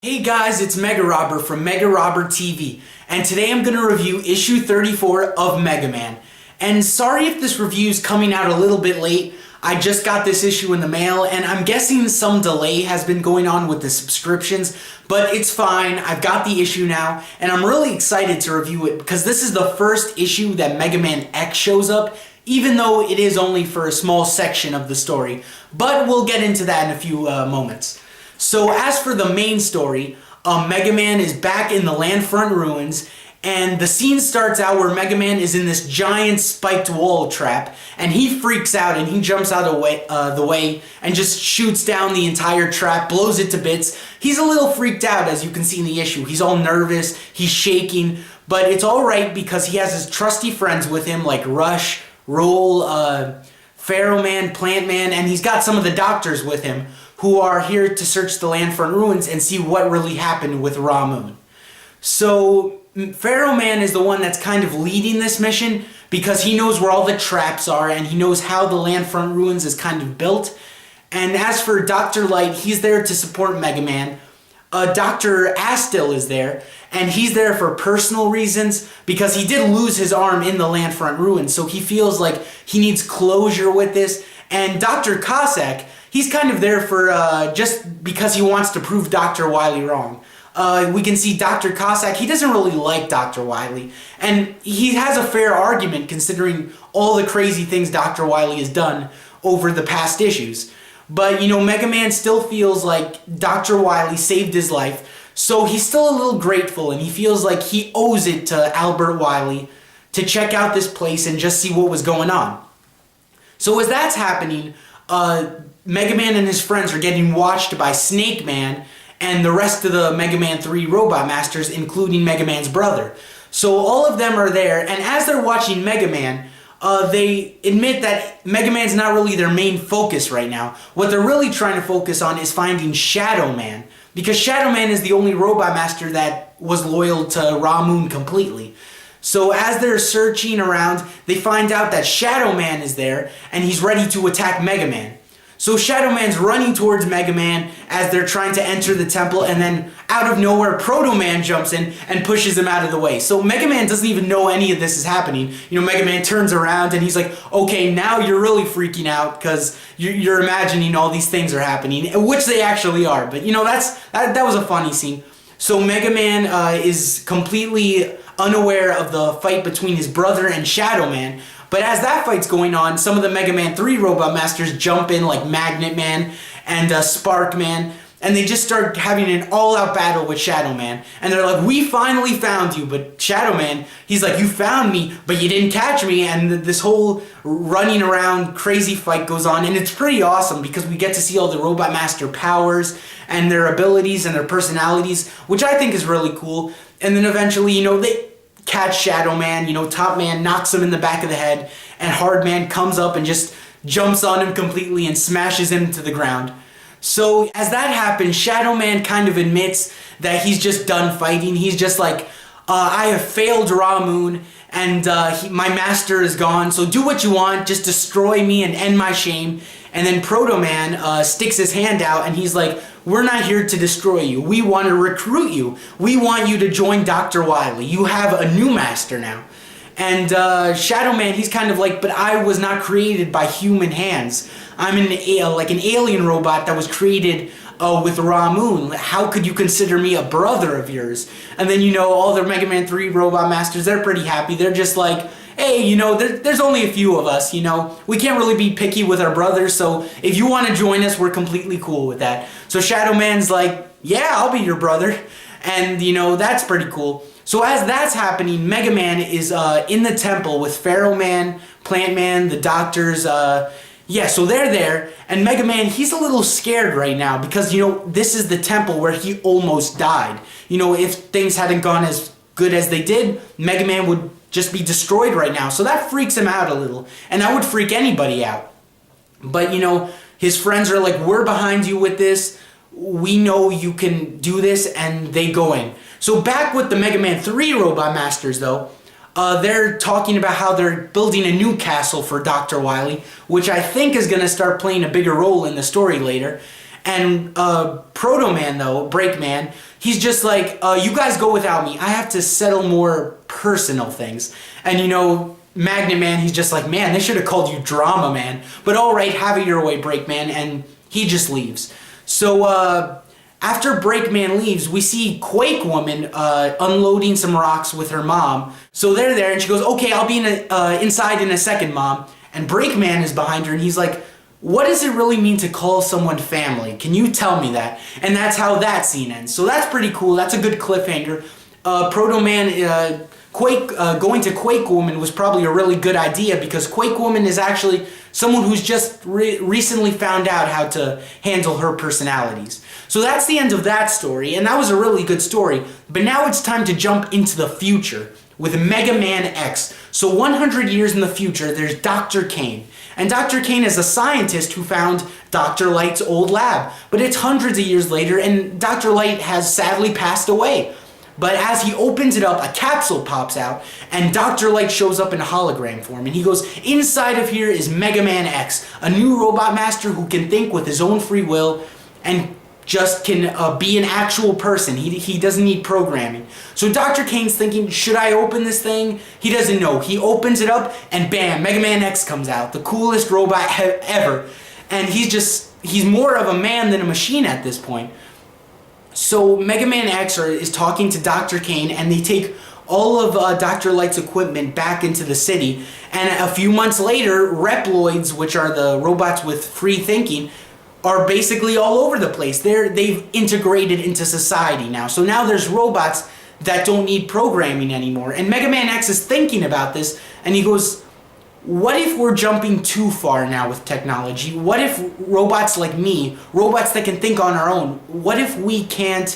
Hey guys, it's MegaRobert from MegaRobertTV, and today I'm going to review issue 34 of Mega Man. And sorry if this review is coming out a little bit late. I just got this issue in the mail, and I'm guessing some delay has been going on with the subscriptions, but it's fine. I've got the issue now, and I'm really excited to review it because this is the first issue that Mega Man X shows up, even though it is only for a small section of the story. But we'll get into that in a few moments. So as for the main story, Mega Man is back in the Landfront ruins, and the scene starts out where Mega Man is in this giant spiked wall trap, and he freaks out and he jumps out of the way and just shoots down the entire trap, blows it to bits. He's a little freaked out, as you can see in the issue. He's all nervous, he's shaking, but it's alright because he has his trusty friends with him like Rush, Roll, Pharaoh Man, Plant Man, and he's got some of the doctors with him who are here to search the Landfront ruins and see what really happened with Ra Moon. So Pharaoh Man is the one that's kind of leading this mission because he knows where all the traps are and he knows how the Landfront ruins is kind of built. And as for Dr. Light, he's there to support Mega Man. Dr. Astil is there, and he's there for personal reasons because he did lose his arm in the Landfront ruins, so he feels like he needs closure with this. And Dr. Cossack, he's kind of there for just because he wants to prove Dr. Wily wrong. We can see Dr. Cossack, he doesn't really like Dr. Wily, and he has a fair argument considering all the crazy things Dr. Wily has done over the past issues. But, you know, Mega Man still feels like Dr. Wily saved his life, so he's still a little grateful, and he feels like he owes it to Albert Wily to check out this place and just see what was going on. So as that's happening, Mega Man and his friends are getting watched by Snake Man and the rest of the Mega Man 3 Robot Masters, including Mega Man's brother. So all of them are there, and as they're watching Mega Man, they admit that Mega Man's not really their main focus right now. What they're really trying to focus on is finding Shadow Man, because Shadow Man is the only Robot Master that was loyal to Ra Moon completely. So as they're searching around, they find out that Shadow Man is there, and he's ready to attack Mega Man. So Shadow Man's running towards Mega Man as they're trying to enter the temple, and then out of nowhere, Proto Man jumps in and pushes him out of the way. So Mega Man doesn't even know any of this is happening. You know, Mega Man turns around and he's like, okay, now you're really freaking out because you're imagining all these things are happening, which they actually are. But, you know, that was a funny scene. So Mega Man is completely unaware of the fight between his brother and Shadow Man. But as that fight's going on, some of the Mega Man 3 Robot Masters jump in like Magnet Man and Spark Man, and they just start having an all-out battle with Shadow Man. And they're like, we finally found you, but Shadow Man, he's like, you found me, but you didn't catch me, and this whole running around crazy fight goes on, and it's pretty awesome because we get to see all the Robot Master powers and their abilities and their personalities, which I think is really cool. And then eventually, you know, they catch Shadow Man, you know, Top Man knocks him in the back of the head, and Hard Man comes up and just jumps on him completely and smashes him to the ground. So as that happens, Shadow Man kind of admits that he's just done fighting. He's just like, I have failed Ra Moon, and my master is gone, so do what you want, just destroy me and end my shame. And then Proto Man sticks his hand out and he's like, we're not here to destroy you. We want to recruit you. We want you to join Dr. Wily. You have a new master now. And Shadow Man, he's kind of like, but I was not created by human hands. I'm like an alien robot that was created with Ra Moon. How could you consider me a brother of yours? And then, you know, all the Mega Man 3 Robot Masters, they're pretty happy. They're just like, hey, you know, there's only a few of us, you know. We can't really be picky with our brothers, so if you want to join us, we're completely cool with that. So Shadow Man's like, yeah, I'll be your brother. And, you know, that's pretty cool. So as that's happening, Mega Man is in the temple with Pharaoh Man, Plant Man, the doctors. Yeah, so they're there, and Mega Man, he's a little scared right now because, you know, this is the temple where he almost died. You know, if things hadn't gone as good as they did, Mega Man would just be destroyed right now. So that freaks him out a little, and that would freak anybody out. But, you know, his friends are like, we're behind you with this. We know you can do this, and they go in. So back with the Mega Man 3 Robot Masters, though, they're talking about how they're building a new castle for Dr. Wily, which I think is going to start playing a bigger role in the story later. And Proto Man, though, Break Man, he's just like, you guys go without me. I have to settle more personal things. And you know, Magnet Man, he's just like, man, they should have called you Drama Man. But all right, have it your way, Break Man. And he just leaves. So after Break Man leaves, we see Quake Woman unloading some rocks with her mom. So they're there, and she goes, okay, I'll be inside in a second, Mom. And Break Man is behind her, and he's like, what does it really mean to call someone family? Can you tell me that? And that's how that scene ends. So that's pretty cool. That's a good cliffhanger. Proto Man, going to Quake Woman was probably a really good idea, because Quake Woman is actually someone who's just recently found out how to handle her personalities. So that's the end of that story, and that was a really good story. But now it's time to jump into the future with Mega Man X. So 100 years in the future, there's Dr. Kane. And Dr. Kane is a scientist who found Dr. Light's old lab. But it's hundreds of years later, and Dr. Light has sadly passed away. But as he opens it up, a capsule pops out, and Dr. Light shows up in hologram form. And he goes, inside of here is Mega Man X, a new robot master who can think with his own free will and just can be an actual person. He doesn't need programming. So Dr. Kane's thinking, should I open this thing? He doesn't know. He opens it up, and bam, Mega Man X comes out, the coolest robot ever. And he's more of a man than a machine at this point. So Mega Man X is talking to Dr. Kane, and they take all of Dr. Light's equipment back into the city. And a few months later, Reploids, which are the robots with free thinking, are basically all over the place. They've integrated into society now. So now there's robots that don't need programming anymore. And Mega Man X is thinking about this, and he goes, what if we're jumping too far now with technology? What if robots like me, robots that can think on our own, what if we can't,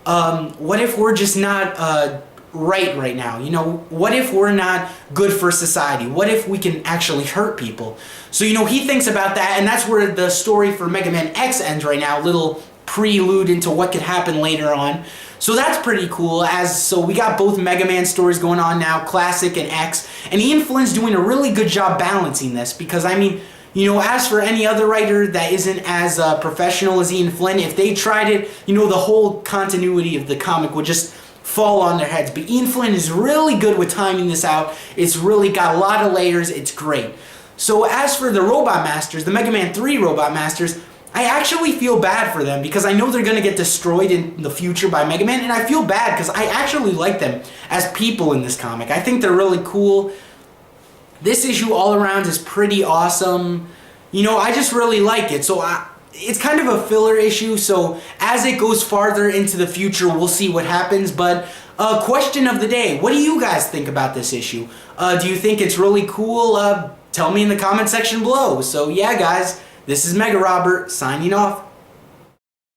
what if we're just not right now? You know, what if we're not good for society? What if we can actually hurt people? So, you know, he thinks about that, and that's where the story for Mega Man X ends right now, a little prelude into what could happen later on. So that's pretty cool. So we got both Mega Man stories going on now, Classic and X, and Ian Flynn's doing a really good job balancing this, because I mean, you know, as for any other writer that isn't as professional as Ian Flynn, if they tried it, you know, the whole continuity of the comic would just fall on their heads. But Ian Flynn is really good with timing this out. It's really got a lot of layers. It's great. So as for the Robot Masters, the Mega Man 3 Robot Masters, I actually feel bad for them, because I know they're going to get destroyed in the future by Mega Man, and I feel bad because I actually like them as people in this comic. I think they're really cool. This issue all around is pretty awesome. You know, I just really like it. So it's kind of a filler issue, so as it goes farther into the future, we'll see what happens. But question of the day, what do you guys think about this issue? Do you think it's really cool? Tell me in the comment section below. So yeah, guys, this is Mega Robert signing off.